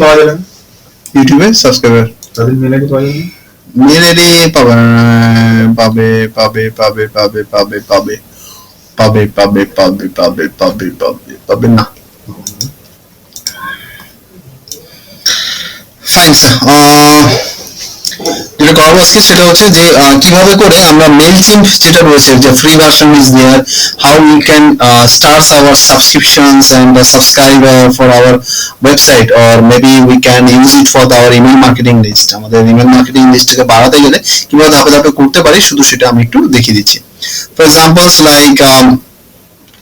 পাওয়া যাবে না ইউটিউবে সাবস্ক্রাইবার তাদের মেল আইডি পাওয়া যাবে না মেল আইডি পাবে পাবে পাবে পাবে পাবে পাবে পাবে পাবে পাবে পাবে পাবে পাবে পাবে পাবে না ফাইন স্যার যেটা করবো আজকে সেটা হচ্ছে যে কিভাবে করে আমরা মেইলচিম্প যেটা রয়েছে যে free version is there how we can start our subscriptions and subscribe for our website or maybe we can use it for our email marketing list আমাদের ইমেল মার্কেটিং লিস্টটাকে বাড়াতে গেলে কিভাবে ধাপে ধাপে করতে পারি শুধু সেটা আমি একটু দেখিয়ে দিচ্ছি ফর এক্সাম্পলস লাইক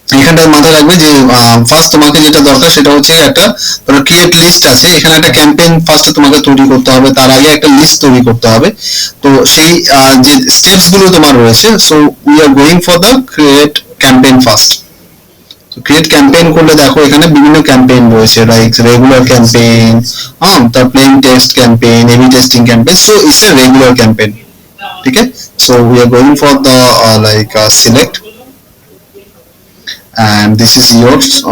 এখানটায় মাথায় রাখবে যে ফার্স্ট তোমাকে যেটা দরকার সেটা হচ্ছে একটা ধরো ক্রিয়েট লিস্ট আছে এখানে একটা ক্যাম্পেইন ফার্স্ট তোমাকে তৈরি করতে হবে তার আগে একটা লিস্ট তৈরি করতে হবে তো সেই যে স্টেপস গুলো তোমার রয়েছে so we are going for the create campaign first তো ক্রিয়েট ক্যাম্পেইন করলে দেখো এখানে বিভিন্ন ক্যাম্পেইন রয়েছে লাইক রেগুলার ক্যাম্পেইন তার plain text campaign A B testing campaign so it's a regular campaign ঠিক আছে so we are going for the like select and this is yours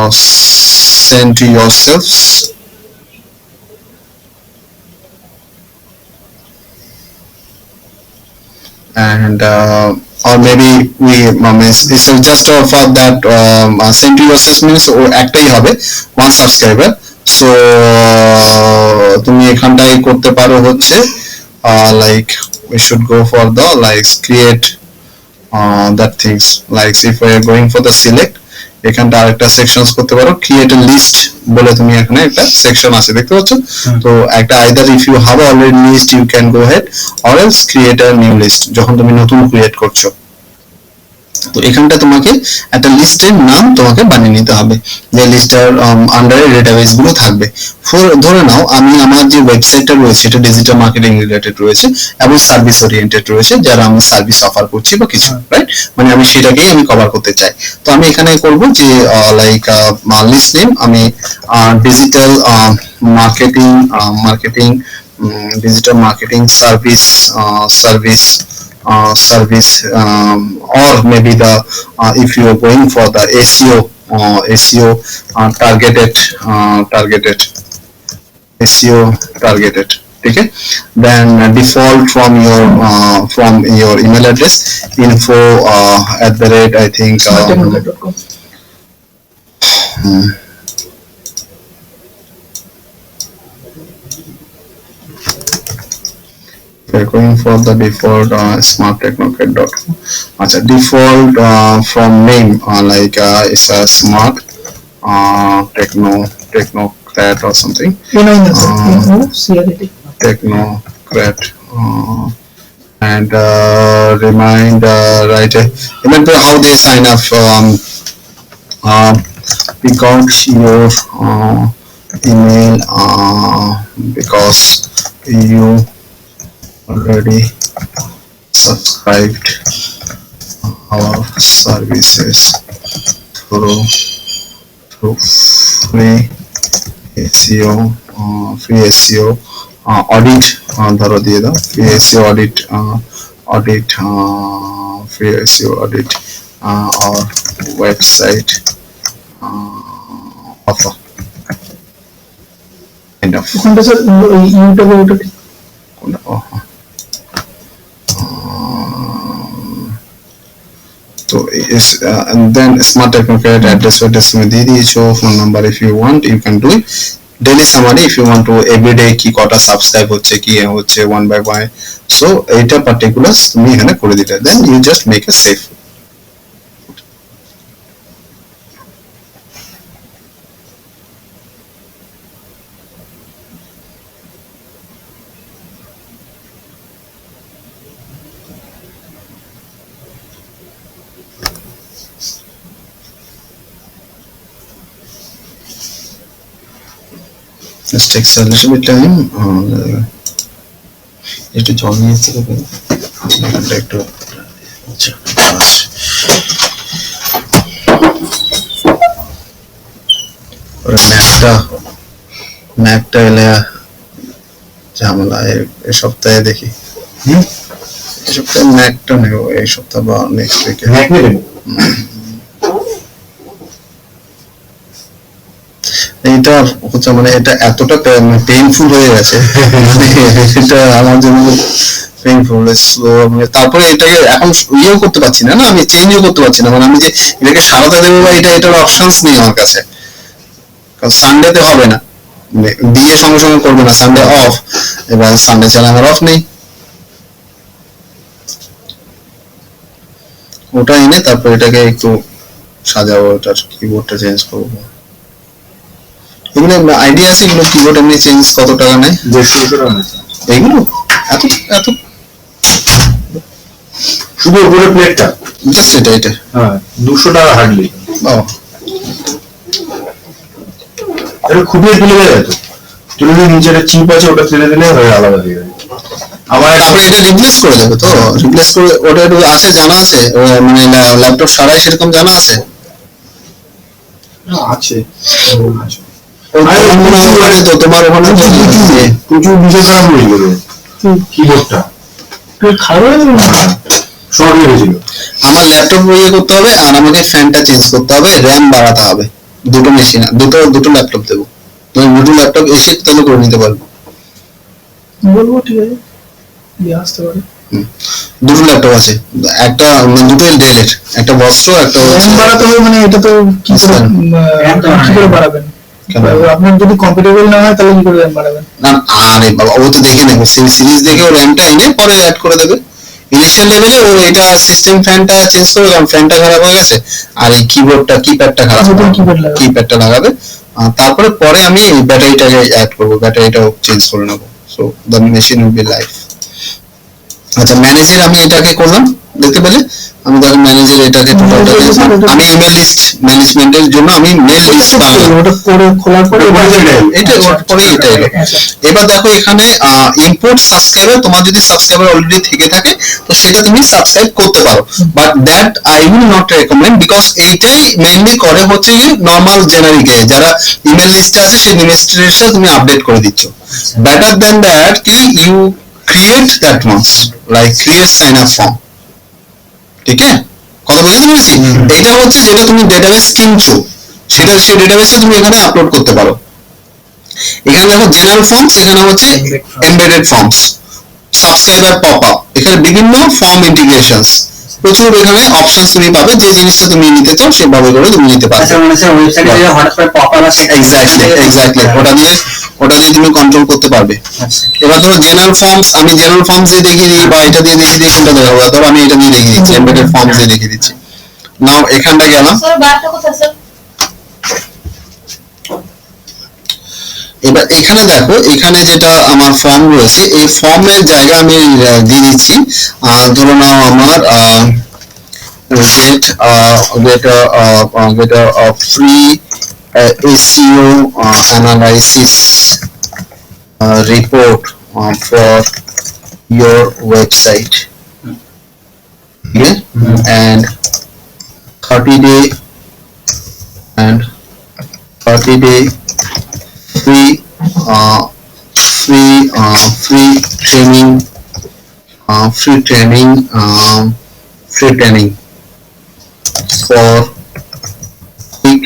send to yourselves and or maybe we it's just for that send to yourselves means or একটাই হবে one subscriber so তুমি এখানটায় করতে পারো হচ্ছে like we should go for the like create that things like if we are going for the select এখানটা আরেকটা sections করতে পারো ক্রিয়েট এ লিস্ট বলে তুমি এখানে একটা সেকশন আছে দেখতে পাচ্ছ তো একটা either if you have already list you can go head or else create a new list যখন তুমি নতুন ক্রিয়েট করছো তো এখানটা তোমাকে একটা লিস্টের নাম তোমাকে বানিয়ে নিতে হবে যে লিস্টের আন্ডারে ডেটাবেস গুলো থাকবে ধরে নাও আমি আমার যে ওয়েবসাইটটা রয়েছে এটা ডিজিটাল মার্কেটিং রিলেটেড রয়েছে এবং সার্ভিস ওরিয়েন্টেড রয়েছে যারা আমি সার্ভিস অফার করছি বা কিছু রাইট মানে আমি সেটাকেই আমি কভার করতে চাই তো আমি এখানে করব যে লাইক লিস্ট নেম আমি digital marketing digital marketing service or maybe the if you are going for the SEO targeted okay then default from your email address info @ I think we're going for the default smarttechnocrat.com default from name like it's a smart technocrat or something technocrat and remind right remember how they sign up we got your email because you already subscribed our services through free SEO audit ধরো দিয়ে দাও free SEO audit free SEO audit or website offer kind of ওখানটা sir ইউটিউবে ওটা so is and then smart technocrat address তুমি দিয়ে দিয়েছো phone number if you want you can do it daily summary if you want to everyday কি কটা subscribe হচ্ছে কি হচ্ছে one by one so এটা পার্টিকুলার তুমি এখানে করে দিলে then you just make a save This takes a little bit time. একটু জল নিয়ে আসতে হবে এখানটা একটু আচ্ছা ম্যাকটা এলে ঝামেলা এই সপ্তাহে দেখি এই সপ্তাহে ম্যাকটা নেব এই সপ্তাহ বা নেক্সট উইকে ম্যাক নেবেন এটা হচ্ছে মানে এটা এতটা পেইনফুল হয়ে গেছে মানে এটা আমার জন্য পেইনফুল। মানে তারপরে এটাকে এখন ইয়েও করতে পারছি না, আমি চেঞ্জও করতে পারছি না, মানে আমি যে এটাকে সারাতে দেবো বা এটার অপশনস নেই আমার কাছে, কারণ সানডেতে হবে না, দিয়ে সঙ্গে সঙ্গে করবে না, সানডে অফ, এবার সানডে ছাড়া আমার অফ নেই। ওটা এনে তারপর এটাকে একটু সাজাবো, ওটার কিবোর্ডটা চেঞ্জ করবো। এগুলো আইডিয়া আছে, এগুলো কিবোর্ড এমনি চেঞ্জ কত টাকা নেয়? 150 টাকা নিয়েছে এগুলো এত এত শুধু উপরে প্লেটটা, জাস্ট এটা হ্যাঁ 200 টাকা হার্ডলি। বাহ, এটা খুবই তুলে দেয়, তো তুলে দিয়ে নিচে একটা চিপ আছে, ওটা তুলে দিলে হয়ে আলাদা হয়ে যাবে। আমার তারপরে এটা রিপ্লেস করে দেবে তো, রিপ্লেস করে ওটা একটু আছে জানা আছে, মানে ল্যাপটপ সারাই সেরকম জানা আছে? আছে তো তোমার ওখানে প্রচুর বিষয় খারাপ হয়ে গেল, কিবোর্ডটা খারাপ হয়ে গেল না? শর্ট হয়েছিল। আমার ল্যাপটপ ইয়ে করতে হবে, আর আমাকে ফ্যানটা চেঞ্জ করতে হবে, র্যাম বাড়াতে হবে, দুটো মেশিন, দুটো ল্যাপটপ দেবো, তুমি দুটো ল্যাপটপ এসে তাহলে করে নিতে পারবো। বলবো ঠিক আছে, দিয়ে আসতে পারে। দুটো ল্যাপটপ আছে, একটা দুটোই ডেলের, একটা বস্ত্র, একটা র্যাম বাড়াতে হবে, মানে এটা তো কি করে কি করে বাড়াবেন? আপনার যদি কম্পিটেবল না হয় তাহলে কি করে র্যাম বাড়াবেন? না আরে বাবা, ও তো দেখে নেবে, সিরিজ দেখে ও র্যামটা এনে পরে অ্যাড করে দেবে। ইনিশিয়াল লেভেলে ও এটা সিস্টেম ফ্যানটা চেঞ্জ করবে, কারণ ফ্যানটা খারাপ হয়ে গেছে, আর এই কিবোর্ডটা কিপ্যাডটা খারাপ, কিপ্যাডটা লাগাবে, তারপরে পরে আমি ব্যাটারিটাকে অ্যাড করবো, ব্যাটারিটাও চেঞ্জ করে নেবো, so the machine will be live. আচ্ছা, ম্যানেজার আমি এটাকে করলাম, দেখতে পেলে আমি দেখো ম্যানেজার এটাকে টোটালটাকে আমি ইমেল লিস্ট ম্যানেজমেন্টের জন্য আমি মেল লিস্ট বানালাম, ওটা করে খোলার পরে এটা পরে এটা এলো। এবার দেখো এখানে ইম্পোর্ট সাবস্ক্রাইবার, তোমার যদি সাবস্ক্রাইবার অলরেডি থেকে থাকে তো সেটা তুমি সাবস্ক্রাইব করতে পারো, but that I will not recommend, because এইটাই মেইনলি করে হচ্ছে কি নর্মাল জেনারিকে যারা ইমেল লিস্টে আছে সেই লিস্টটা তুমি আপডেট করে দিচ্ছ। বেটার দেন দ্যাট কি you create that ones, like create sign up form, ঠিক আছে? কথা বুঝতে পেরেছি? এটা হচ্ছে যেটা তুমি ডেটাবেস কিনছো, সেটা সেই ডেটাবেসে তুমি এখানে আপলোড করতে পারো। এখানে দেখো জেনারেল ফর্মস, এখানে হচ্ছে embedded forms, subscriber pop up, এখানে বিভিন্ন ফর্ম ইন্টিগ্রেশনস, প্রচুর এখানে অপশনস তুমি পাবে, যে জিনিসটা তুমি নিতে চাও সেভাবে করে তুমি নিতে পারবে। ওয়েবসাইটে যে হঠাৎ করে পপ আপ আসে, এক্স্যাক্টলি ওটা দিয়ে তুমি কন্ট্রোল করতে পারবে। এবার ধরো জেনারেল ফর্মস, আমি জেনারেল ফর্মস দিয়ে দেখিয়ে দিই, বা এটা দিয়ে দেখিয়ে দিই, কোনটা দেখাবো? ধরো আমি এটা দিয়ে দেখিয়ে দিচ্ছি, এমবেডেড ফর্মস দিয়ে দেখিয়ে দিচ্ছি। নাও এখানটা গেলাম, এবার এখানে দেখো, এখানে যেটা আমার ফর্ম রয়েছে, এই ফর্মের জায়গা আমি দিয়ে দিচ্ছি, ধরো নাও আমার get a free SEO analysis report for your website, okay? And 30-day free training for quick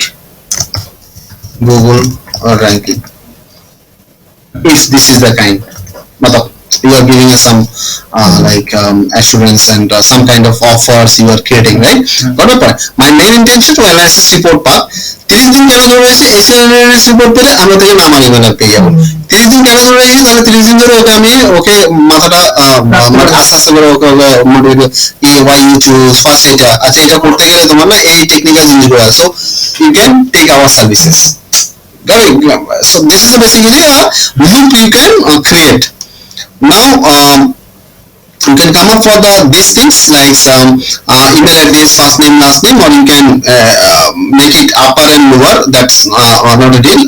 Google ranking, if this is the kind, matlab you are giving us some assurance and some kind of offers you are creating, right? Got the point? My main intention to analysis report পাক 30 দিন কেন ধরে রয়েছে, এসে analysis report পেলে আমরা থেকে আমার ইমেল পেয়ে যাবো। 30 দিন কেন ধরে রেখেছি, তাহলে 30 দিন ধরে ওকে মাথাটা মানে আস্তে আস্তে করে ওকে motivate, why you choose first এটা, আচ্ছা এটা করতে গেলে তোমার না এই টেকনিক্যাল জিনিসগুলো আছে, so you can take our services. Got it? So this is basically a loop you can create. Now you can come up for these things like some email address, first name, last name, or you can make it upper and lower, that's not a deal.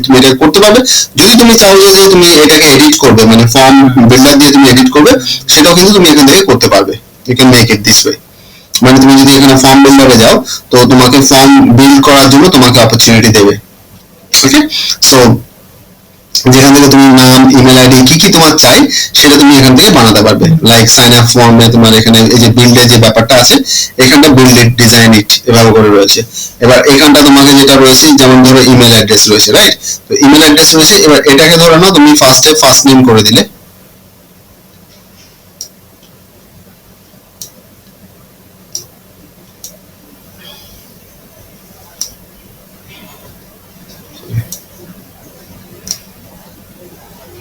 তুমি এটা করতে পারবে, যদি তুমি চাও যে তুমি এটাকে এডিট করবে, মানে ফর্ম বিল্ডার দিয়ে তুমি এডিট করবে, সেটাও কিন্তু তুমি এখান থেকে করতে পারবে। You can make it this way, মানে তুমি যদি এখানে ফর্ম বিল্ডারে যাও তো তোমাকে ফর্ম বিল্ড করার জন্য তোমাকে অপরচুনিটি দেবে, ওকে? সো যেখান থেকে তুমি নাম, ইমেল আইডি কি কি তোমার চাই সেটা তুমি এখান থেকে বানাতে পারবে। লাইক সাইন আপ ফর্মে তোমার এখানে এই যে বিল্ডের যে ব্যাপারটা আছে, এখানটা বিল্ড ইট, ডিজাইন ইট এভাবে করে রয়েছে। এবার এখানটা তোমাকে যেটা রয়েছে, যেমন ধরো ইমেল অ্যাড্রেস রয়েছে, রাইট? তো ইমেল অ্যাড্রেস রয়েছে, এবার এটাকে ধরে নাও তুমি ফার্স্টে ফার্স্ট নেম করে দিলে,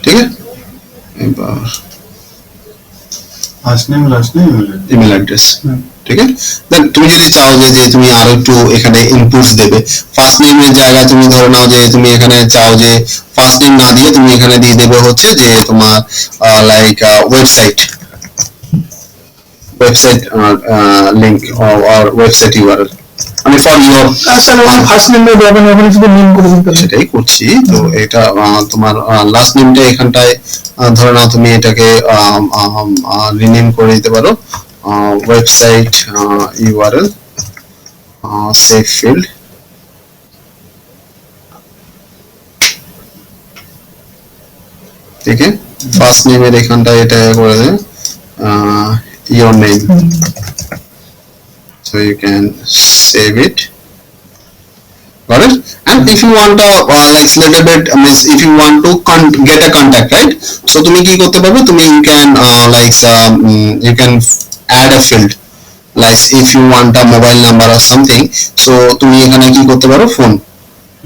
ঠিক আছে? এবার first name, last name, email address, ঠিক আছে? দেন তুমি যদি চাও যে তুমি আরো একটু এখানে ইনপুটস দেবে, ফার্স্ট নেমের জায়গায় তুমি ধরে নাও যে তুমি এখানে চাও যে ফার্স্ট নেম না দিয়ে তুমি এখানে দিয়ে দেবে হচ্ছে যে তোমার like website link or website URL, মানে for your. Sir first name দিয়ে দেবেন, ওখানে শুধু নেম করে দিতে হবে। সেটাই করছি তো। এটা তোমার লাস্ট নেমটা এখানটায় ধরে নাও তুমি এটাকে রিনেম করে দিতে পারো ওয়েবসাইট ইউআরএল সেভ ফিল্ড, ঠিক আছে? ফার্স্ট নেমের এখানটায় এটা করে দেবে your name, so you can save it. Got it? And if you want like little bit means if you want to get a contact, right? So তুমি কি করতে পারবে, তুমি you can like you can add a field like if you want a mobile number or something, so তুমি এখানে কি করতে পারো, ফোন,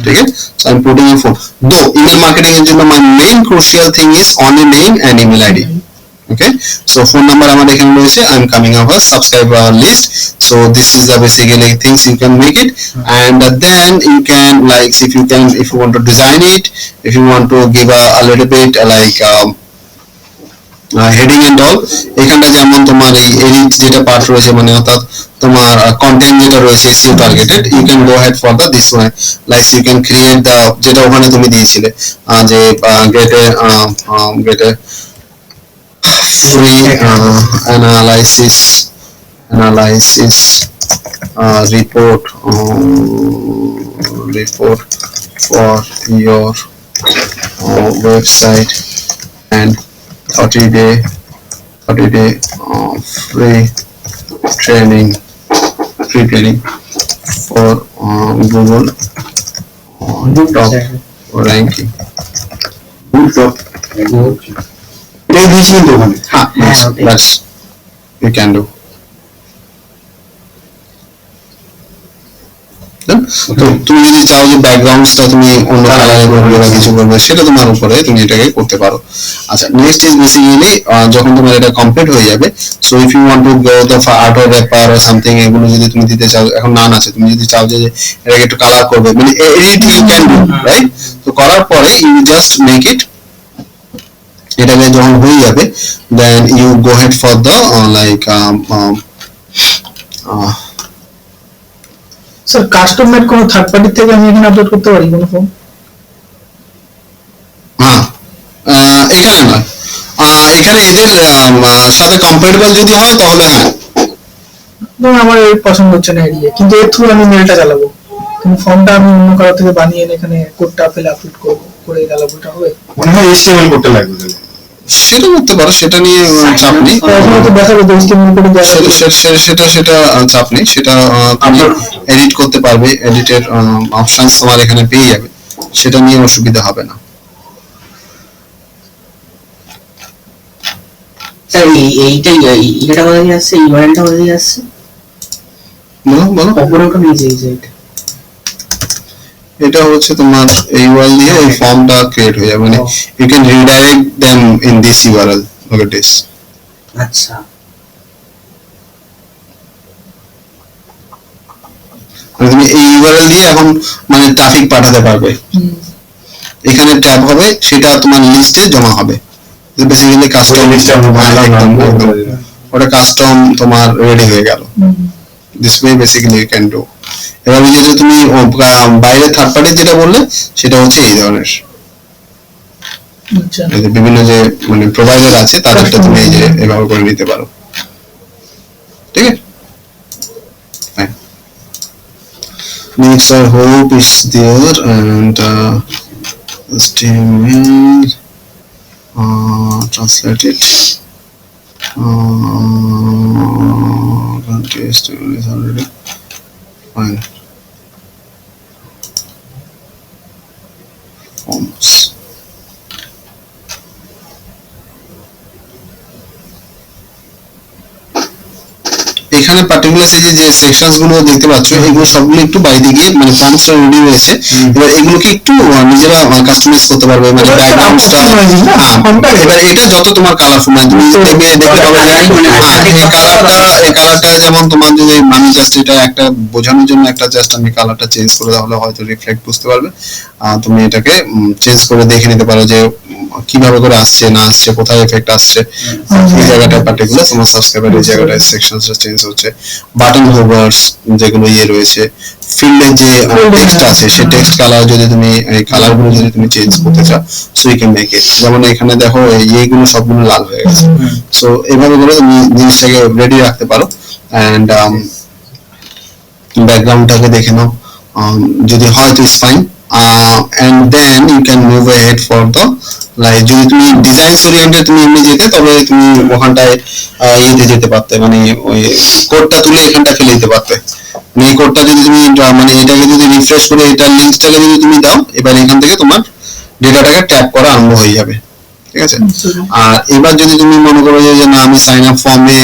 ঠিক আছে? So I'm putting a phone. Though email marketing এর জন্য my main crucial thing is only name and email ID. Okay, so phone number আমার এখানে রয়েছে, I'm coming over subscriber list, so this is the basically things you can make it, and then you can like if you want to design it, if you want to give a little bit like heading and all, এখানটা যেমন তোমার এই edit যেটা part রয়েছে, মানে অর্থাৎ তোমার content যেটা রয়েছে SEO targeted, you can go ahead for the this one, like you can create the যেটা ওখানে তুমি দিয়েছিলে যে get a free analysis report for your website and 30-day free training for Google top ranking. Good top, এটাই দিয়েছিলেন তো ওখানে। That's you can do. তো তুমি যদি চাও যে ব্যাকগ্রাউন্ডসটা তুমি অন্য কালারে করবে বা কিছু করবে, সেটা তোমার উপরে, তুমি এটাকে করতে পারো। আচ্ছা, নেক্সট ইজ বেসিক্যালি যখন তোমার এটা কমপ্লিট হয়ে যাবে, so if you want to go the art or wrapper or something, এগুলো যদি তুমি দিতে চাও, এখন নান আছে, তুমি যদি চাও যে এটাকে একটু কালার করবে, মানে edit you can do, right? তো করার পরে ইউ জাস্ট মেক ইট, এটাকে যখন হয়ে যাবে, then you go head for the like sir custom made কোনো থার্ড পার্টি থেকে আমি এখানে আপলোড করতে পারি কোনো ফর্ম? হ্যাঁ, এখানে নয়, এখানে এদের সাথে কম্পারেবল যদি হয় তাহলে হ্যাঁ। ধরুন আমার এই পছন্দ হচ্ছে না এরিয়া, কিন্তু এর থ্রু আমি মেলটা চালাবো, কিন্তু ফর্মটা আমি অন্য কারো থেকে বানিয়ে এনে এখানে কোডটা ফেলে আপলোড করবো, করে চালাবো, এটা হবে? মনে হয় HTML করতে লাগবে তাহলে। সেটা করতে পারো, সেটা নিয়ে চাপ নেই। এখন তো দেখাবো যে HTML কোডে জায়গা সেটা চাপ নেই, সেটা তুমি এডিট করতে পারবে, এডিটের অপশনস তোমার এখানে পেয়ে যাবে, সেটা নিয়ে অসুবিধা হবে না। স্যার এইটাই এটা কোথা থেকে আসছে, ইউআরএলটা কোথা থেকে আসছে? বলো অপরটা নিচে এইটা এটা হচ্ছে তোমার এই ইউআরএল দিয়ে এই ফর্মটা ক্রিয়েট হয়ে যাবে, মানে you can redirect them in this URL. Okay, this. আচ্ছা, মানে তুমি এই ইউআরএল দিয়ে এখন মানে ট্রাফিক পাঠাতে পারবে, এখানে ট্যাব হবে, সেটা তোমার লিস্টে জমা হবে, বেসিক্যালি কাস্টম লিস্টে ওটা কাস্টম তোমার রেডি হয়ে গেল। This way basically you can do. এবার যদি তুমি বাইরে থার্ড পার্টি যেটা বললে, সেটা হচ্ছে এই ধরনের বিভিন্ন যে মানে প্রোভাইডার আছে, তাদেরটা তুমি এই যে এভাবে করে নিতে পারো, ঠিক আছে? Next, I hope it's there, and HTML, translate it. HTML is already fine. Forms. এখানে পার্টিকুলার যে সেকশনস গুলো দেখতে পাচ্ছ এগুলো সবগুলো একটু বাইরে গিয়ে মানে ফর্মসটা রেডি হয়েছে, এবার এগুলোকে একটু নিজেরা কাস্টমাইজ করতে পারবে, মানে ব্যাকগ্রাউন্ডটা। এবার এটা যত তোমার কালারফুল, মানে তুমি দেখতে পাবে যে এই কালারটা যেমন তোমার যদি আমি জাস্ট এটা একটা বোঝানোর জন্য একটা জাস্ট আমি কালারটা চেঞ্জ করে তাহলে হয়তো রিফ্লেক্ট বুঝতে পারবে। তুমি এটাকে চেঞ্জ করে দেখে নিতে পারো যে কিভাবে করে আসছে না আসছে, কোথায় এফেক্ট আসছে, এই জায়গাটা পার্টিকুলার তোমার সাবস্ক্রাইবার এই জায়গাটায় সেকশনসটা চেঞ্জ হচ্ছে। বাটন হোভারস যেগুলো রয়েছে, ফিল্ডে যে টেক্সট আছে সেই টেক্সট কালার যদি তুমি এই কালারগুলো যদি তুমি চেঞ্জ করতে চাও, so you can make it. যেমন এখানে দেখো এইগুলো সবগুলো লাল হয়ে গেছে, সো এইভাবে করে তুমি জিনিসটাকে রেডি রাখতে পারো। এন্ড ব্যাকগ্রাউন্ডটাকে দেখে নাও, যদি হয় তো it's fine, and then you can move ahead for the like যদি তুমি ডিজাইন ওরিয়েন্টেড তুমি এমনি যেতে তবে তুমি ওখানটায় ইয়েতে যেতে পারতে, মানে ওই কোডটা তুলে এখানটা ফেলে দিতে পারতে। মানে এই কোডটা যদি তুমি মানে এটাকে যদি রিফ্রেশ করে এটার লিংকটাকে যদি তুমি দাও, এবার এখান থেকে তোমার ডেটাটাকে ট্যাপ করা আরম্ভ হয়ে যাবে, ঠিক আছে। আর এবার যদি তুমি মনে করো যে না আমি সাইন আপ ফর্মে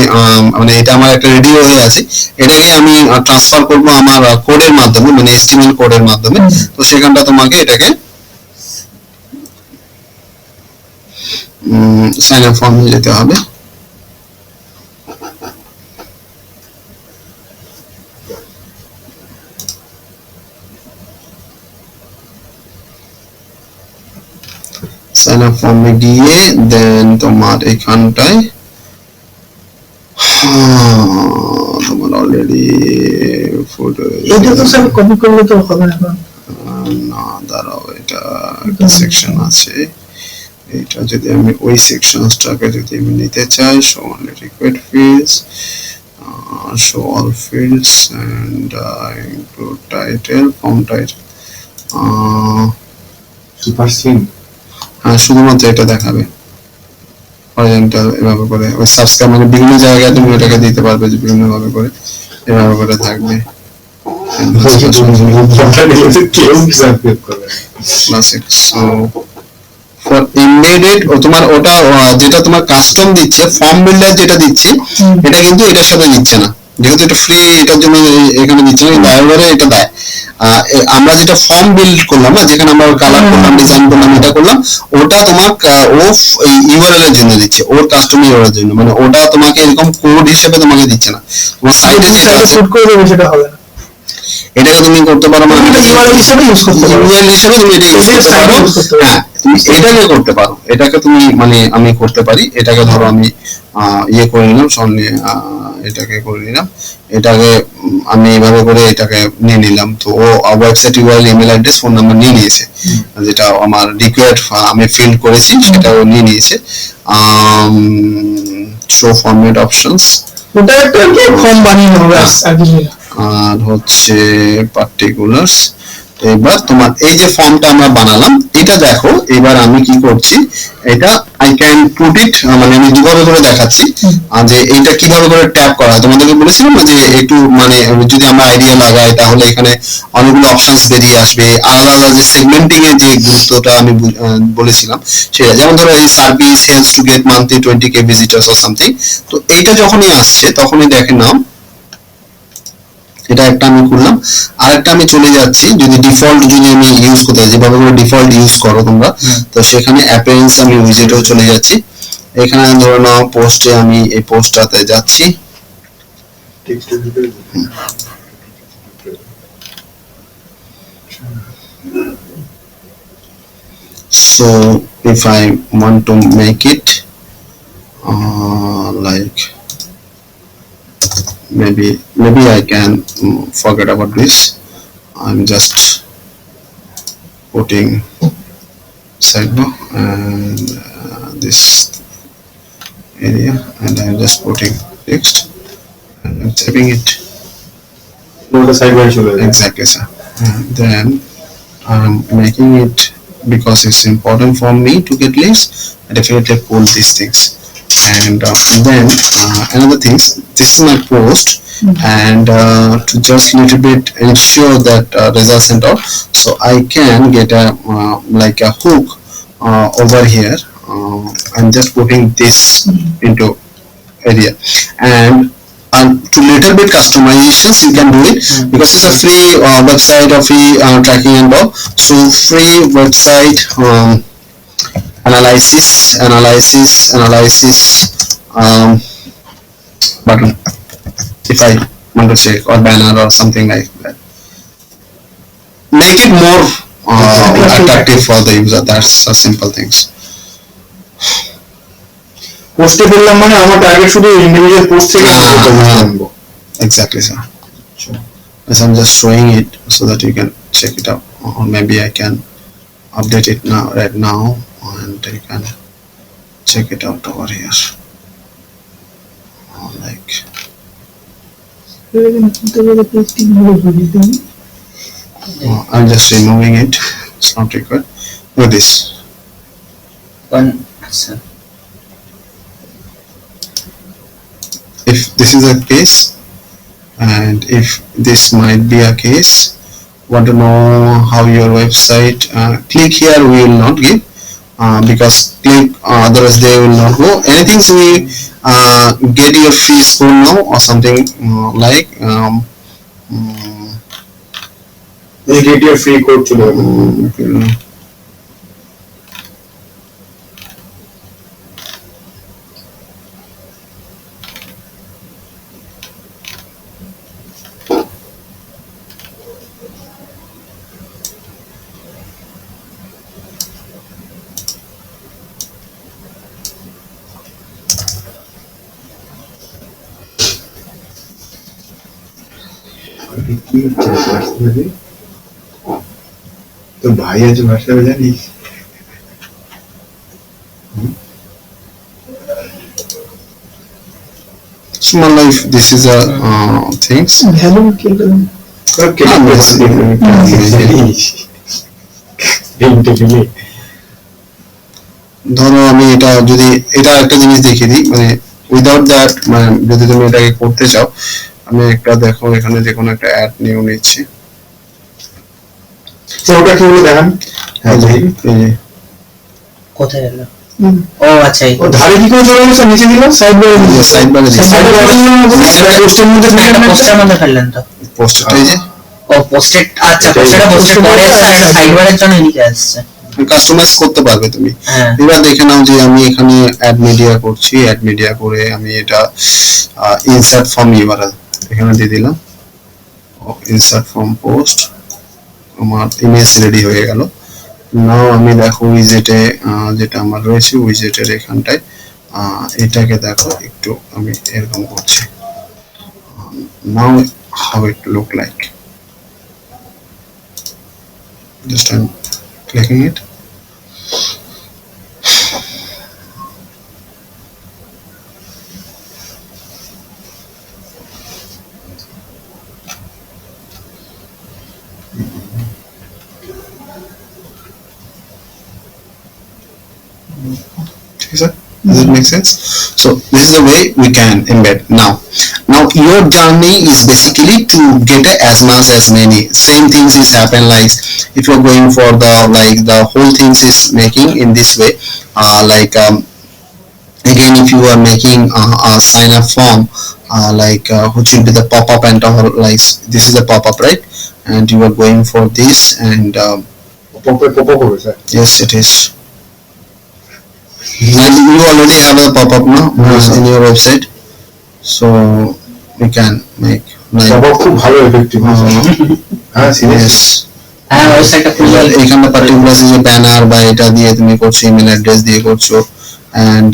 মানে এটা আমার একটা রেডি হয়ে আছে, এটাকে আমি ট্রান্সফার করব আমার কোডের মাধ্যমে, মানে HTML কোডের মাধ্যমে, তো সেখানটা তোমাকে এটাকে সাইন আপ ফর্মে যেতে হবে। সাইন আপ ফর্মে গিয়ে দেন তোমার এখানটায় তোমার অলরেডি ফটো এটা তো স্যার কপি করলে তো হবে না এখন। না দাঁড়াও, এটা একটা সেকশন আছে, এটা যদি আমি ওই সেকশনসটাকে যদি আমি নিতে চাই, show only required fields, show all fields and include title, form title, super seen, হ্যাঁ শুধুমাত্র এটা দেখাবে হরিজন্টাল এভাবে করে। ওই সাবস্ক্রাইব মানে বিভিন্ন জায়গায় তুমি এটাকে দিতে পারবে যে বিভিন্ন ভাবে করে এভাবে করে থাকবে। ক্লাসিক সো ফর এমবেডেড ও তোমার ওটা যেটা তোমার কাস্টম দিচ্ছে ফর্ম বিল্ডার যেটা দিচ্ছে এটা কিন্তু এটার সাথে দিচ্ছে না, যেহেতু এটা ফ্রি এটার জন্য এখানে দিচ্ছে না, বায়োডারে এটা দেয়। আমরা যেটা ফর্ম বিল্ড করলাম না, যেখানে আমরা কালার করলাম, ডিজাইন করলাম, এটা করলাম, ওটা তোমার ও ইউআরএল এর জন্য দিচ্ছে, ওর কাস্টম ইউআরএল এর জন্য, মানে ওটা তোমাকে এরকম কোড হিসেবে তোমাকে দিচ্ছে না, তোমার সাইটে যেটা আছে শুট করে দেবে সেটা হবে না। এটাকে তুমি করতে পারো, মানে এটা ইউআরএল হিসেবে ইউজ করতে পারো, ইউআরএল হিসেবে তুমি এটা ইউজ করতে পারো। হ্যাঁ তুমি এটাকে করতে পারো, এটাকে তুমি মানে আমি করতে পারি, এটাকে ধরো আমি ইয়ে করে নিলাম, সামনে এটাকে করে নিলাম, এটাকে আমি এভাবে করে এটাকে নিয়ে নিলাম, তো ও website URL, email address, phone number নিয়ে নিয়েছে, যেটা আমার রিকোয়ার্ড আমি ফিল করেছি সেটাও নিয়ে নিয়েছে। শো ফরম্যাট অপশনস, ওটা একটা ফর্ম বানিয়ে হবে আর কিছু না। আর হচ্ছে পার্টিকুলারস। এবার তোমার এই যে ফর্মটা আমরা বানালাম এটা দেখো, এবার আমি কি করছি, এটা আই ক্যান পুট ইট, মানে আমি দুভাবে করে দেখাচ্ছি যে এটা কিভাবে করে ট্যাপ করা হয়। তোমাদেরকে বলেছিলাম না যে একটু মানে যদি আমরা আইডিয়া লাগাই তাহলে এখানে অনেকগুলো অপশনস বেরিয়ে আসবে, আলাদা আলাদা যে সেগমেন্টিং এর যে গুরুত্বটা আমি বলেছিলাম সেটা, যেমন ধরো এই service helps to get monthly 20k visitors or something, তো এইটা যখনই আসছে তখনই দেখে নাও এটা একটা আমি করলাম। আরেকটা আমি চলে যাচ্ছি, যদি ডিফল্ট যদি আমি ইউজ করতে চাই, যেভাবে করে ডিফল্ট ইউজ করো তোমরা, তো সেখানে অ্যাপিয়ারেন্স আমি উইজেটেও চলে যাচ্ছি। এখানে ধরে নাও পোস্টে আমি এই পোস্টটাতে যাচ্ছি, so if I want to make it like maybe I can forget about this, I'm just putting sidebar and this area and I'm just putting text and I'm typing it ওটা সাইড বাই চলে যায়। exactly sir, and then I'm making it because it's important for me to get leads, I definitely pull these things. And then another things, this is my post, and to just little bit ensure that results and all, so I can get a like a hook over here. I'm just putting this into area, and to little bit customizations you can do it, because it's a free website or free tracking and all. So free website analysis button, if I want to check, or banner or something like that, make it more attractive for the user. That's a simple things. পোস্টে করলাম মানে আমার target শুধু individual post থেকে আনবো। Exactly, sir. As I'm just showing it so that you can check it out, or maybe I can update it now, right now, and you can check it out over here. Like I'm just removing it. It's not required. Look at this. One, sir. If this is a case, and if this might be a case, want to know how your website, click here we will not give, because click otherwise they will not go. Anything we get your free score now or something like এই gate your free code চলে যাবে। তোর ভাই আছে হোয়াটসঅ্যাপে জানিস? small life. This is a things. Value কি ধরো আমি এটা যদি এটা একটা জিনিস দেখিয়ে দিই, মানে উইদাউট দ্যাট, মানে যদি তুমি এটাকে করতে চাও, আমি একটা দেখো এখানে যে কোনো একটা অ্যাড নিউ নিচ্ছি। ওটা কি হলো দেখান। হ্যাঁ এই যে কোথায় গেল? ও আচ্ছা, ও ধারে কি করে চলে গেছে, নিচে দিলাম সাইড বারে দিলাম। সাইড বারে পোস্টের মধ্যে পোস্টের মধ্যে ফেললেন তো? পোস্টটা এই যে ও পোস্টেড, আচ্ছা পোস্টেডটা পোস্টেড পরে এসে একটা সাইডবারের জন্য নিচে আসছে। কাস্টমাইজ করতে পারবে তুমি। হ্যাঁ। এবার দেখে নাও যে আমি এখানে অ্যাড মিডিয়া করছি, অ্যাড মিডিয়া করে আমি এটা ইনসার্ট ফ্রম ইউআরএল এখানে দিয়ে দিলাম, ইনসার্ট ফ্রম পোস্ট, আমার ইমেজ রেডি হয়ে গেল। নাও আমি দেখো উইজেটে যেটা আমার রয়েছে উইজেটের এখানটায় এটাকে দেখো একটু আমি এরকম করছি। Now how it look like, just I'm clicking it. Does it make sense? So this is the way we can embed. Now your journey is basically to get as much as many same things is happen, like if you're going for the like the whole things is making in this way, again if you are making a sign up form, which will be the pop-up and all, like this is the pop-up, right? And you are going for this, and yes it is. And you already have a pop-up now in your website, so we can make like খুব ভালো effective. হ্যাঁ serious. হ্যাঁ ওয়েবসাইটটা খুলে এখানে particular যে banner বা এটা দিয়ে তুমি করছো, ইমেল অ্যাড্রেস দিয়ে করছো, এন্ড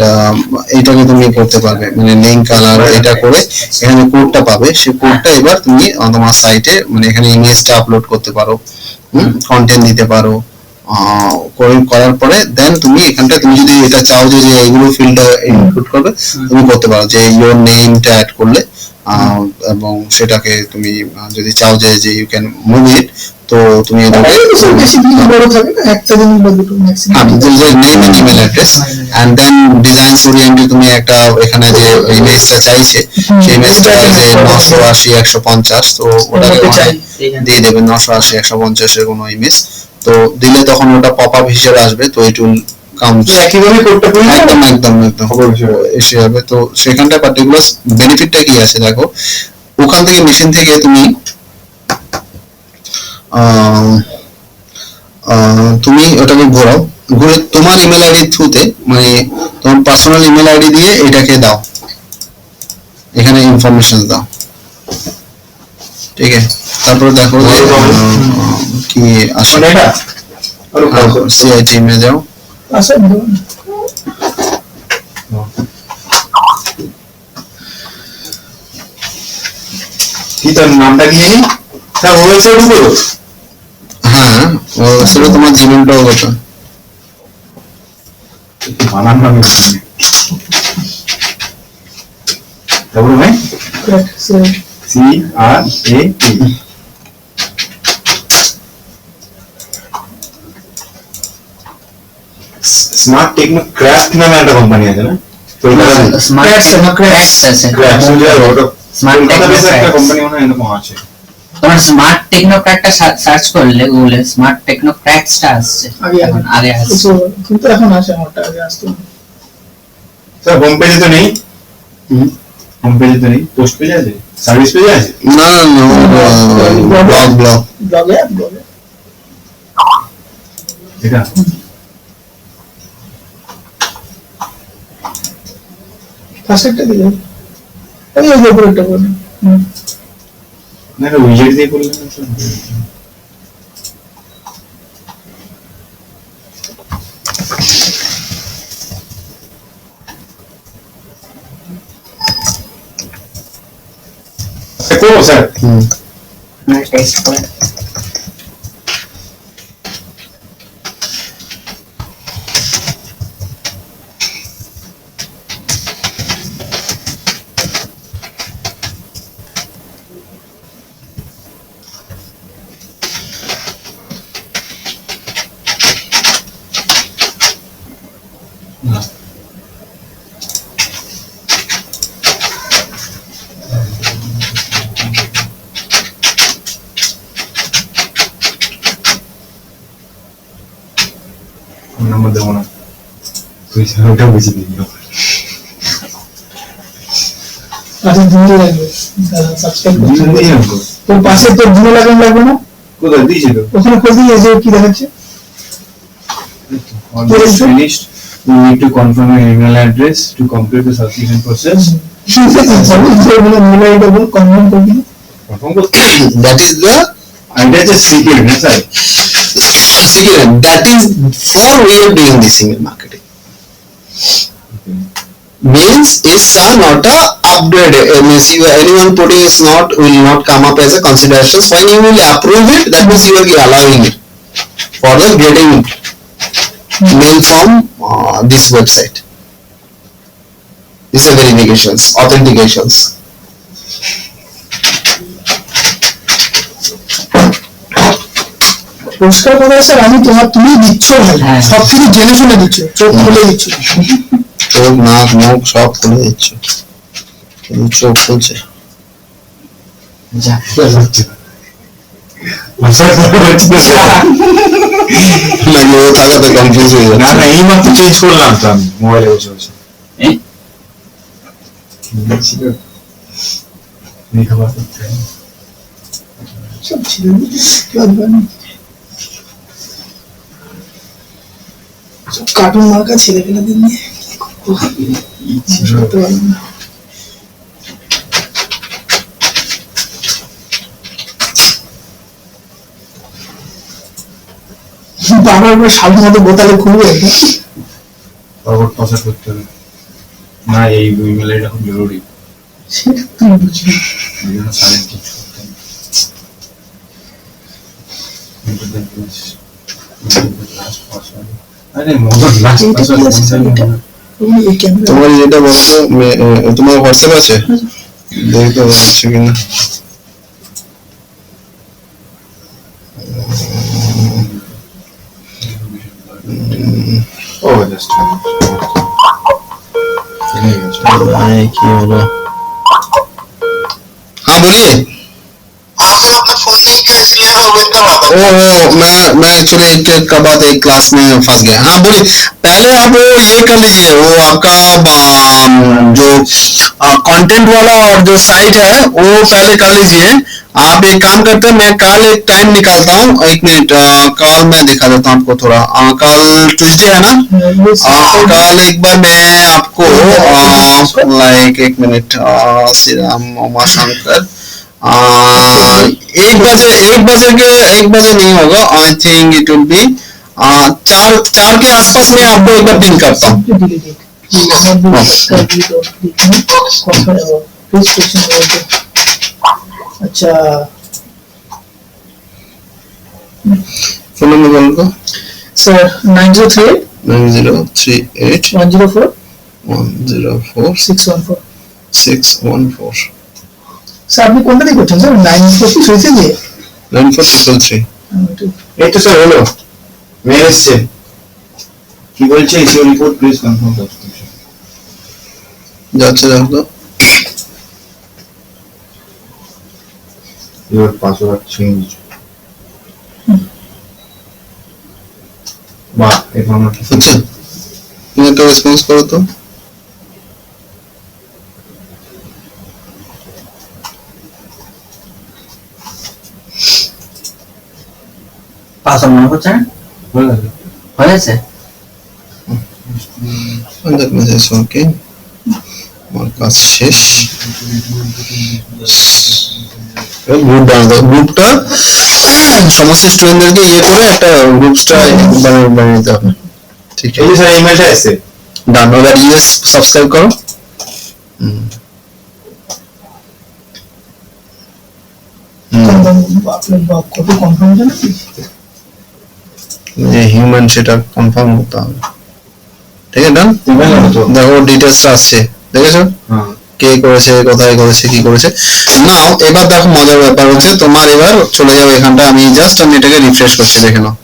এটাকে তুমি করতে পারবে, মানে লিংক কালার এটা করে এখানে কোডটা পাবে, সেই কোডটা এবার তুমি তোমার সাইটে মানে এখানে ইমেজটা আপলোড করতে পারো, কন্টেন্ট দিতে পারো, করার পরে দেন তুমি এখানটা তুমি যদি এটা চাও যে এইগুলো ফিল্ড ইনক্লুড করবে তুমি করতে পারো, যে ইওর নেমটা অ্যাড করলে এবং সেটাকে তুমি যদি চাও যে ইউ ক্যান মুভ ইট, তো তুমি এটাকে বেশি জিনিস বড় থাকে না, একটা জিনিস বা দুটো maximum. Name and email address and then designs oriented, তুমি একটা এখানে যে ইমেজটা চাইছে সেই ইমেজটা যে 980 150, তো ওটাকে চাই। দিয়ে দেবেন 980 150 এর কোনো ইমেজ, তো দিলে তখন ওটা পপ আপ হিসেবে আসবে, তো ইট উইল কাউন্ট একইভাবে কোডটা করে একদম একদম একদম এসে যাবে। তো সেখানটা পার্টিকুলার বেনিফিটটা কি আছে দেখো, ওখান থেকে মেশিন থেকে তুমি তুমি ওটাকে ঘোরাও, ঘুরে তোমার ইমেল আইডি থ্রুতে, মানে তোমার পার্সোনাল ইমেল আইডি দিয়ে এটাকে দাও, এখানে ইনফরমেশন দাও, ঠিক আছে। তারপরে দেখো যে কি আসলে এটা সিআইটি মে যাও, আচ্ছা কি তার নামটা কি জানি, তার ওয়েবসাইট উপর হ্যাঁ সেটা তোমার জিমেলটাও কথা বানান নামে তারপরে ভাই CRAT স্মার্ট টেকনো ক্রাফট নামে একটা কোম্পানি আছে না, তো স্মার্ট টেকনোক্র্যাটস আছে, স্মার্ট একটা কোম্পানি টেকনোক্র্যাটস। মনে হয় এরকম আছে। তোমার স্মার্ট টেকনোক্র্যাটটা সার্চ করলে গুগলে স্মার্ট টেকনোক্র্যাটসটা আসছে, এখন আগে আসছে। কিন্তু এখন আসে, আমারটা আগে আসতো না। স্যার হোম পেজে তো নেই, হোম পেজে তো নেই, পোস্ট পেজে আছে, সার্ভিস পেজে আছে, না ব্লগ ব্লগে এটা ফার্স্ট একটা দিলে এই যে উপরেরটা করে না এটা উইজেট দিয়ে করলে না স্যার। করবো স্যার, টেক্সট করে ফোন নাম্বার দেবো না, তুই স্যার ওটা বুঝে দিবি। আচ্ছা জিমেল লাগবে, সাবস্ক্রাইব করতে তোর পাশে তোর জিমেল অ্যাকাউন্ট লাগবে না, কোথায় দিয়েছিল? ওখানে খুঁজে এই যে কি দেখাচ্ছে Almost finished. We need to confirm your email address to complete the subscription process. Gmail ID ball confirm করবি Confirm করতে that is the and that's a secret, না sir? secret, that is for we are doing this email marketing. Means is not a upgrade, means you, anyone putting is not, will not come up as a consideration. When you will approve it, that means you are allowing it for the getting mail from this website. These are verifications, authentications. পরিষ্কার কথা sir, আমি তুমি দিচ্ছ ভাই, হ্যাঁ। সবকিছু জেনে শুনে দিচ্ছ, চোখ খুলে দিচ্ছ। চোখ নাক মুখ সব খুলে দিচ্ছে, শুধু চোখ খুলছে। যা নাকি ও থাকাতে কনফিউজ হয়ে না যাচ্ছে। না এই মাত্র চেঞ্জ করলাম তো আমি মোবাইলে বসে বসে। এই ছিল খাবার করতে হবে। সব ছেড়ে দিচ্ছি, লাগবে না। সব কার্টুন মার্কা ছেড়ে ফেলে দিন নিয়ে করতে পারলাম না। বাবার উপরে সামনে মতো বোতালে খুলবে ফরওয়ার্ড পাসওয়ার্ড করতে হবে না, এই ইমেল আইডি খুব জরুরি, সেটা তুই বুঝবি। এই জন্য সাইলেন্ট কিছু করতে হবে। আরে মোবাইল লাস্ট এইটা কি আছে স্যার, এটা? পাসওয়ার্ড এই ক্যামেরা তোমার যেটা বলো তো তোমার হোয়াটসঅ্যাপ আছে? দেখতে পাচ্ছি কিনা ও জাস্ট ভাই কি হলো हाँ बोलिए सर अपना फोन नहीं किया इसलिए हो गया था वापस। मैं एक्चुअली एक बात एक क्लास में फंस गया हाँ बोलिए पहले आप वो ये कर लीजिए वो आपका जो कंटेंट वाला और जो साइट है वो पहले कर लीजिए आप एक काम करते हैं मैं कल एक टाइम निकालता हूँ एक मिनट कल मैं दिखा देता हूँ आपको थोड़ा कल ट्यूसडे है ना कल एक बार मैं आपको लाइक एक मिनट श्री राम उमा शंकर एक बजे नहीं होगा I think it will be 4 के आसपास में आपको एक बार पिन करता हूँ अच्छा फोन नंबर बोलो तो सर 903 9038 104 104 614 614 স্যার আপনি কোনটা দিয়ে করছেন স্যার 943 দিয়ে 9433 এই তো স্যার হলো মেল এসছে কি বলছে ইসিও রিপোর্ট প্লিজ কনফার্ম সাবস্ক্রিপশন যাচ্ছে দেখো ইওর পাসওয়ার্ড চেঞ্জ বাহ এখন আমরা কি अच्छा তুমি একটা রেসপন্স করো তো পাসওয়ার্ড মনে হচ্ছে না হলো হয়েছে দ্যাট মেসেজ ওকে আমার কাজ শেষ গ্রুপ বানাতে গ্রুপটা সমস্ত স্টুডেন্টদেরকে ইয়ে করে একটা গ্রুপটা বানিয়ে দিতে হবে ঠিক এই যে আছে স্যার ইমেলটা এসছে ডান ওটা ইউএস সাবস্ক্রাইব করো আপনার কত কনফার্ম নাকি হিউম্যান সেটা কনফার্ম হতে হবে ঠিক আছে ডান ইমেল না তো দেখো ডিটেলসটা আসছে দেখেছো হ্যাঁ কে করেছে কোথায় করেছে কি করেছে নাও এবার দেখো মজার ব্যাপার হচ্ছে তোমার এবার চলে যাবে এখানটা আমি এটাকে রিফ্রেশ করছি দেখে নাও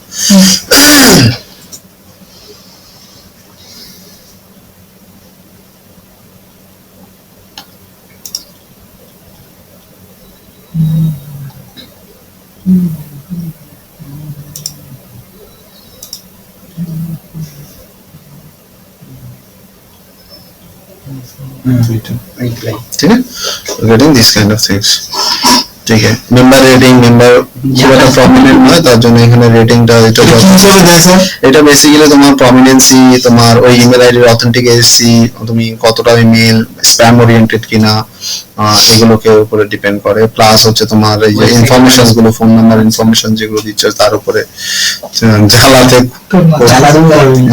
ठीक है getting these kind of things ঠিক আছে মেম্বার রেটিং মেম্বার খুব একটা প্রমিনেন্ট নয় তার জন্য এখানে রেটিংটা এটা বেসিক্যালি তোমার প্রমিনেন্সি তোমার ওই ইমেল আইডির অথেন্টিকেসি তুমি কতটা ইমেল স্প্যাম ওরিয়েন্টেড কিনা এগুলোকে উপরে ডিপেন্ড করে প্লাস হচ্ছে তোমার এই যে ইনফরমেশন গুলো ফোন নাম্বার ইনফরমেশন যেগুলো দিচ্ছ তার উপরে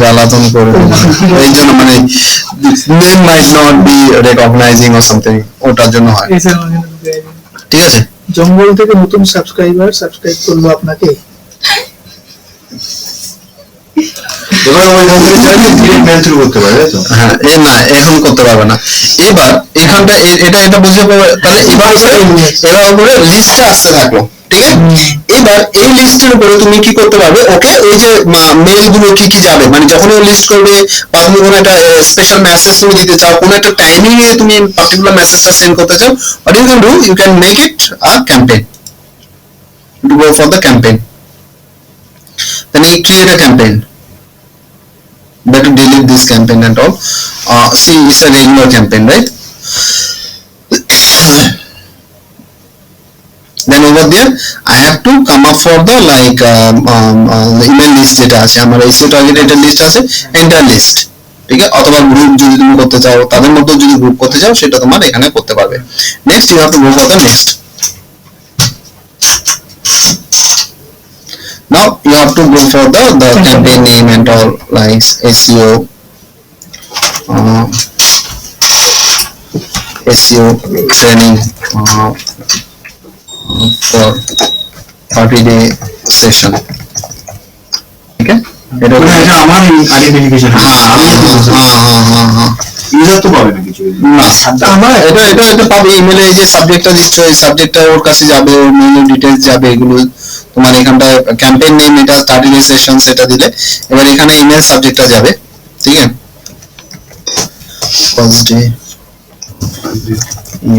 জ্বালাতন করে এই জন্য মানে name might not be recognizing or something ওটার জন্য হয় ঠিক আছে জঙ্গল থেকে নতুন সাবস্ক্রাইব করলো আপনাকে এবার ওইখান থেকে চাইলে ডিরেক্ট মেল থ্রু করতে পারে তাই তো হ্যাঁ না এখন করতে পারবে না এবার এখানটা এটা বুঝে পাবে তাহলে এবার উপরে লিস্টটা আসতে থাকলো ঠিক আছে এবার এই লিস্টের উপরে তুমি কি করতে পারবে ওকে ওই যে মেল গুলো কি কি যাবে মানে যখন ও লিস্ট করবে বা তুমি কোনো একটা স্পেশাল মেসেজ তুমি দিতে চাও কোনো একটা টাইমিং এ তুমি পার্টিকুলার মেসেজটা সেন্ড করতে চাও what you can do you can make it a campaign to go for the campaign then you create a campaign better delete this campaign and all see it's a regular campaign right then over there I have to come up for the like the email list যেটা আছে আমার SEO targeted list আছে entire list ঠিক আছে অথবা group যদি তুমি করতে চাও তাদের মধ্যে যদি গ্রুপ করতে চাও সেটা তোমার এখানে করতে পারবে next you have to go for the next now you have to go for the campaign name and all like SEO SEO training for 30-day session ठीक है এটা আমার আইডেন্টিফিকেশন हाँ ইউজার তো পাবে না কিছু। না আমার এটা পাবে ইমেলে, এই যে সাবজেক্টটা দিচ্ছ এই সাবজেক্টটা ওর কাছে যাবে, ওর মেইল ডিটেইলস যাবে, এগুলো তোমার এখানটায় ক্যাম্পেইন নেম এটা স্টাডি সেশন সেটা দিলে এবার এখানে ইমেল সাবজেক্টটা যাবে, ঠিক আছে। First day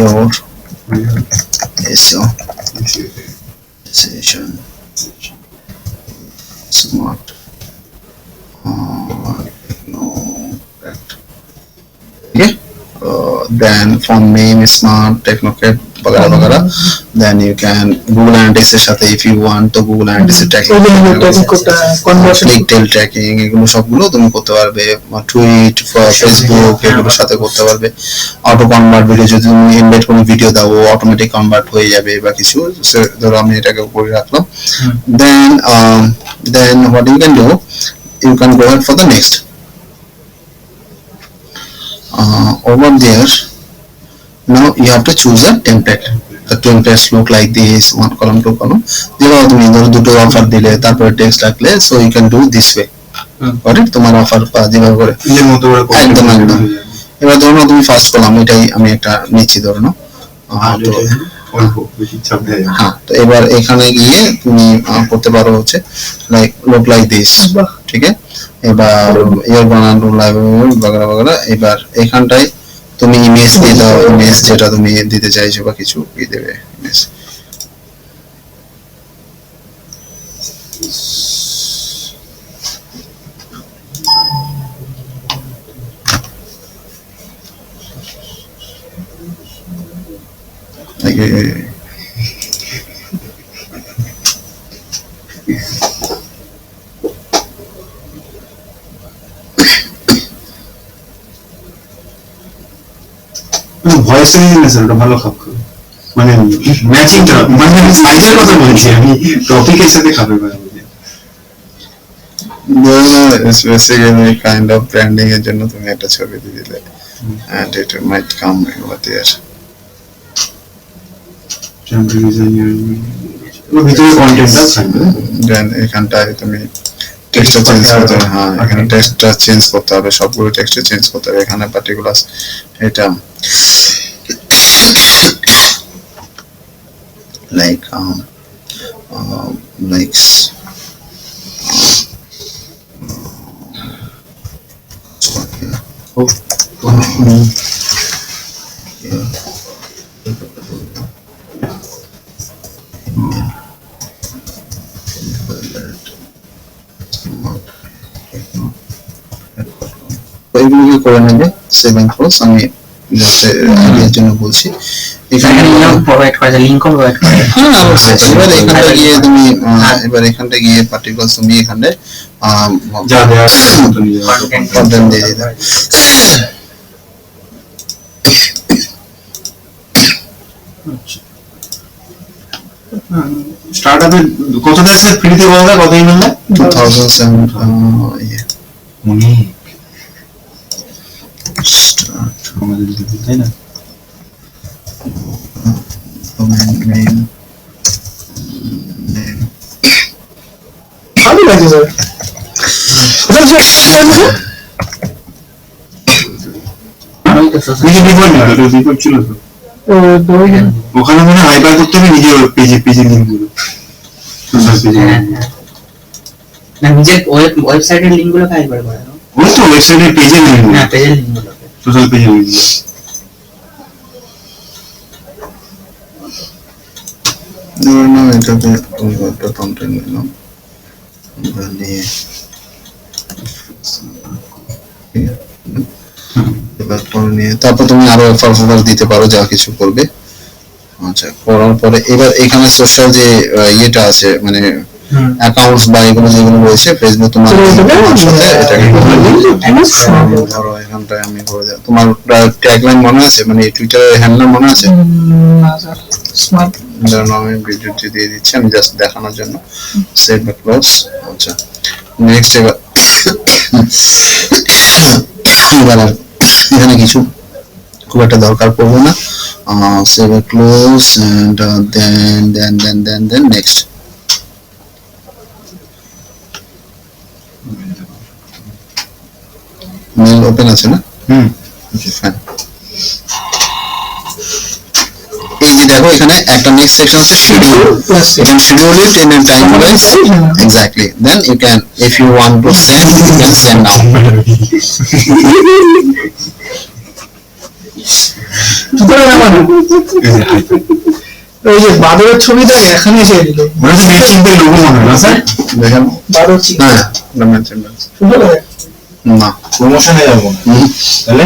your SEO session smart no correct, okay. Then font name is smart technocrat वगैरह वगैरह, then you can Google Analytics এর সাথে if you want তো Google Analytics এর tracking conversion click tail tracking এগুলো সবগুলো তুমি করতে পারবে, টুইট ফেসবুক এগুলোর সাথে করতে পারবে। অটো কনভার্ট ভিডিও যদি তুমি এমবেড কোনো ভিডিও দাও অটোমেটিক কনভার্ট হয়ে যাবে বা কিছু, ধরো আমি এটাকে উপরে রাখলাম। then what you can do, you can go ahead for the next over there. Now you have to choose a template. The templates look like this, one column, two column. যেভাবে তুমি ধরো দুটো অফার দিলে তারপরে text রাখলে, so you can do this way. Alright, তোমার offer যেভাবে করে নিজের মতো করে একদম একদম। এবার ধরো তুমি ফার্স্ট কলাম এটাই আমি একটা নিচ্ছি ধরো না, তো অল্প বেশি চাপ দেয়। হ্যাঁ, তো এবার এখানে গিয়ে তুমি করতে পারো হচ্ছে লাইক লুক লাইক দিস, ঠিক আছে। এবার ইয়ার বানানো লাইব্রেরি বগেরা বগেরা, এবার এখানটায় তুমি ইমেজ দিয়ে দাও, ইমেজ যেটা তুমি দিতে চাইছো বা কিছু কি দেবে ইমেজ। ভয়েস রিকগনিশন ওটা ভালো খাপ খাবে, মানে ম্যাচিংটা, মানে সাইজের কথা বলছি আমি, টপিকের সাথে খাবে না। বেসিক্যালি কাইন্ড অফ ব্র্যান্ডিং এর জন্য তুমি একটা ছবি দিয়ে দিলে and it might come over there. ভিতরে কন্টেন্টটা থাকবে, দেন এখানটায় তুমি টেক্সটটা চেঞ্জ করতে হবে। হ্যাঁ, এখানে টেক্সটটা চেঞ্জ করতে হবে, সবগুলো টেক্সটে চেঞ্জ করতে হবে। এখানে পার্টিকুলার এটা লাইক লাইকস এগুলোকে করে নেবে সেভ এন্ড ক্লোজ। আমি জাস্ট আইডিয়ার জন্য বলছি। এখানে প্রোভাইড করে লিংক প্রোভাইড করে। হ্যাঁ অবশ্যই। এবার এখানটা গিয়ে তুমি এবার এখানটা গিয়ে পার্টিকুলার তুমি এখানে যা দেওয়া কন্টেন্ট দিয়ে দিতে। স্টার্টআপে কত দেশে ফ্রিতে বললে কত ইমেল 2007 ইয়ে অনেক স্টার্ট আমাদের তাই না? domain name ভালো লাগে স্যার। নিজে ডিফল্ট না, এটা ডিফল্ট ছিল তো। ও দোকান ওখানে মানে হাইপার করতে হবে নিজের পেজে লিংক গুলো, সোশ্যাল পেজে। না নিজের ওয়েবসাইটের লিংক গুলো ফাইবার করে দাও। ওই তো ওয়েবসাইটের পেজে লিংক, না পেজের লিংক গুলো সোশ্যাল পেজে লিংক। এবার না এটাতে ওই একটা কন্টেন্ট নিলাম নিয়ে এবার পরে নিয়ে তারপর তুমি আরো অফার দিতে পারো, যা কিছু করবে। আচ্ছা, করার পরে এবার এখানে সোশ্যাল যে ইয়েটা আছে মানে অ্যাকাউন্টস বা এগুলো যেগুলো রয়েছে ফেসবুক তোমার সাথে এটাকে ধরো এখানটায় আমি করে দেব। তোমার ট্যাগলাইন মনে আছে, মানে টুইটারের হ্যান্ডেল মনে আছে? না স্যার, স্মার্ট ধরুন আমি ভিডিওটি দিয়ে দিচ্ছি আমি জাস্ট দেখানোর জন্য। সেভ বা ক্লোজ। আচ্ছা, নেক্সট এবার এখানে কিছু খুব একটা দরকার পড়বে না। সেভ বা close and then next. Mail open আছে না? Fine. এই যে দেখো এখানে একটা নেক্সট সেকশন আছে schedule, you can schedule it in a time wise, exactly, then you can, if you want to send, you can send now. সুতরাং আমার ওই যে বাদরের ছবিটা এখানে এসে দিল, মানে তো ম্যাচিং এর লোগো মনে হয় না স্যার? দেখেন বাদর চিহ্ন হ্যাঁ না মেনশন সুন্দর লাগে। না প্রমোশনে যাবো তাহলে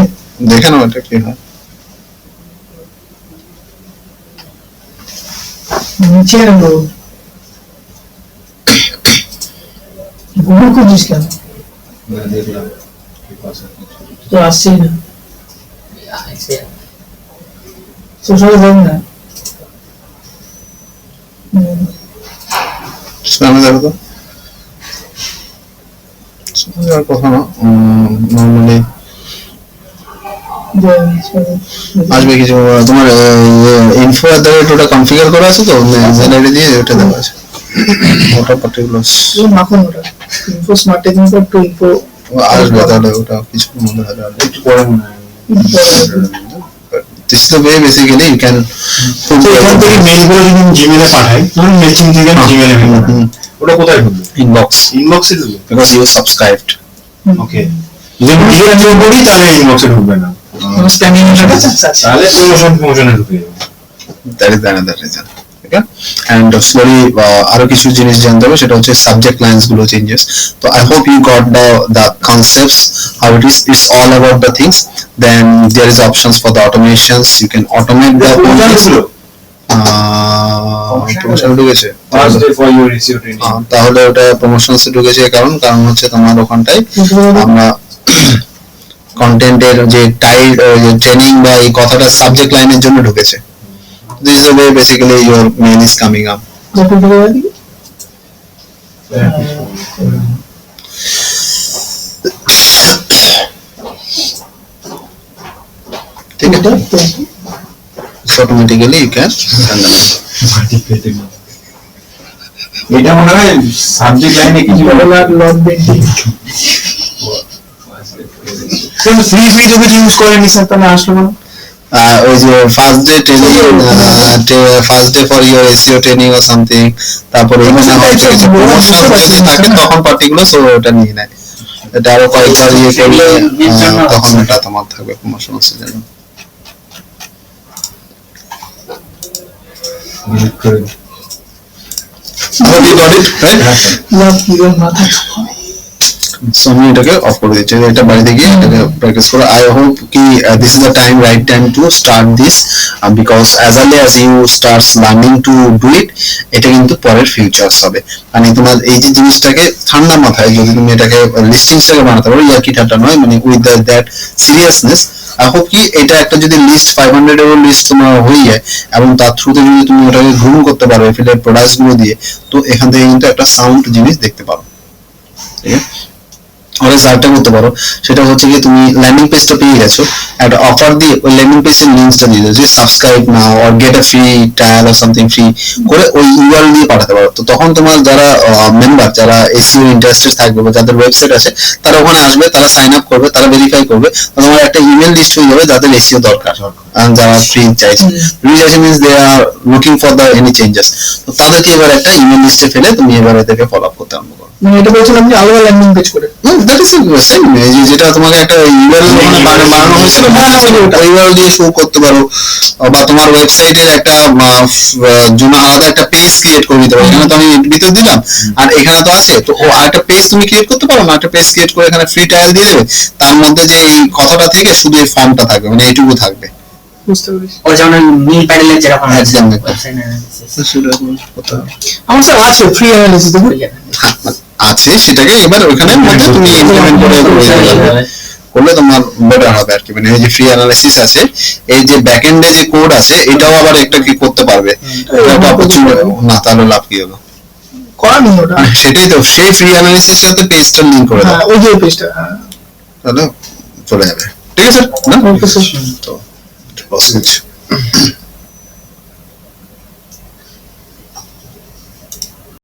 দেখেন ওটা কি হয়। নিচে গুগল খুঁজিস কেন? দেখলাম তো আসছেই না, সোশ্যাল যাই না। স্প্যামে দেখো তো আর কথা না, নর্মালি আসবে কিছু। তোমার ইনফো ওটা কনফিগার করা আছে তো মেল আইডি দিয়ে ওটা দেওয়া আছে, ওটা পার্টিকুলার মাখন ওটা info smart technique two info আসবে, তাহলে ওটা কিছু মধ্যে হবে আর একটু পরে মনে হয় this is the way basically you can put তো এখান থেকে মেইলগুলো যদি জিমেলে পাঠাই, ধরুন ম্যাচিং থেকে জিমেলে ওটা কোথায় ঢুকবে? inbox ইনবক্সে ঢুকবে। because you subscribed. ওকে, যদি ডিলেট না করি তাহলে ইনবক্সে ঢুকবে না, স্প্যামিং তাহলে প্রমোশনে ঢুকে যাবে। That is another reason. Okay, and slowly আরো কিছু জিনিস জানতে হবে, সেটা হচ্ছে সাবজেক্ট লাইন্স গুলো চেঞ্জেস। তো I hope you got the concepts how it is, it's all about the things. Then there is options for the automations, you can automate the promotion ঢুকেছে, Thursday for your SEO training। তাহলে ওটা promotions ঢুকেছে, কারণ হচ্ছে তোমার ওখানটায় আমরা কন্টেন্টের যে ট্রেনিং বা এই কথাটা সাবজেক্ট লাইনের জন্য ঢুকেছে। This is the way basically your mail is coming up. ঠিক আছে, so automatically you can send them. এটা মনে হয় সাবজেক্ট লাইনে কিছু লগ বেন্টিং ফ্রি যদি ইউজ করেনি স্যার তাহলে আসলো না। ওই যে first day training, first day for your SEO training or something, তারপরে এখানে প্রমোশন যদি থাকে তখন পার্টিকুলার সো ওটা নিয়ে নেয়, এটা আরো কয়েকবার ইয়ে করলে তখন এটা তোমার থাকবে প্রমোশনের জন্য। Hope you got it, right? Log কিরণ মাথা So আমি এটাকে অফ করে দিচ্ছি, এটা বাড়িতে গিয়ে এটাকে প্র্যাকটিস করো। I hope কি this is the right time to start this, because as early as you start learning to do it, এটা কিন্তু পরের ফিউচার্স হবে। মানে তোমার এই যে জিনিসটাকে ঠান্ডা মাথায় যদি তুমি এটাকে লিস্টিংসটাকে বানাতে পারো, ইয়ার্কি ঠাট্টা নয়, মানে with that seriousness, I hope কি এটা একটা যদি লিস্ট 500 এর লিস্ট তোমার হয়ে যায় এবং তার থ্রুতে যদি তুমি ওটাকে গ্রুম করতে পারো এফিলিয়েট প্রোডাক্টস গুলো দিয়ে, তো এখান থেকে কিন্তু একটা সাউন্ড জিনিস দেখতে পারো। ঠিক আছে, অনেক আরেকটা করতে পারো, সেটা হচ্ছে কি তুমি ল্যান্ডিং পেজটা পেয়ে গেছো, একটা অফার দিয়ে ওই ল্যান্ডিং পেজের লিঙ্কটা দিয়ে দাও যে subscribe now or get a free trial or something free করে ওই ইউআরএল দিয়ে পাঠাতে পারো। তো তখন তোমার যারা মেম্বার, যারা এসইও ইন্টারেস্টেড থাকবে বা যাদের ওয়েবসাইট আছে, তারা ওখানে আসবে, তারা সাইন আপ করবে, তারা ভেরিফাই করবে, তোমার একটা ইমেল লিস্ট হয়ে যাবে যাদের এসইও দরকার, যারা ফ্রি চাইছে। ফ্রি চাইছে means they are looking for the any changes, তো তাদেরকে এবার একটা ইমেল লিস্টে ফেলে তুমি এবার এদেরকে ফলো আপ করতে আরম্ভ করো। মানে এটা বলছিলাম যে আলাদা ল্যান্ডিং পেজ করে দ্যাট ইজ সেম, যেটা তোমাকে একটা ইউআরএল বানানো হয়েছিল ইউআরএল দিয়ে শো করতে পারো, বা তোমার ওয়েবসাইটের একটা জন্য আলাদা একটা পেজ ক্রিয়েট করে দিতে পারো। এখানে তো আমি ভিতর দিলাম আর এখানে তো আছে, তো আরেকটা পেজ তুমি ক্রিয়েট করতে পারো না, একটা পেজ ক্রিয়েট করে এখানে ফ্রি ট্রায়াল দিয়ে দেবে, তার মধ্যে যে এই কথাটা থেকে শুধু এই ফর্মটা থাকবে, মানে এইটুকু থাকবে। বুঝতে পেরেছি। ও যেমন মিল প্যাডেলে যেরকম আছে একদম ওয়েবসাইট অ্যানালিসিস আমার স্যার আছে ফ্রি অ্যানালিসিস দেখুন আছে, সেটাকে এবার ওখানে মধ্যে তুমি ইমপ্লিমেন্ট করে করলে তোমার বেটার হবে আর কি। মানে এই যে ফ্রি অ্যানালিসিস আছে, এই যে ব্যাকএন্ডে যে কোড আছে, এটাও আবার একটা কি করতে পারবে, এটা একটা অপরচুনিটি না, তাহলে লাভ কি হলো? করা নেই ওটা। সেটাই তো, সেই ফ্রি অ্যানালিসিসের সাথে পেজটা লিংক করে দাও, হ্যাঁ ওই যে পেজটা, হ্যাঁ তাহলে চলে যাবে। ঠিক আছে না? Okay sir. তো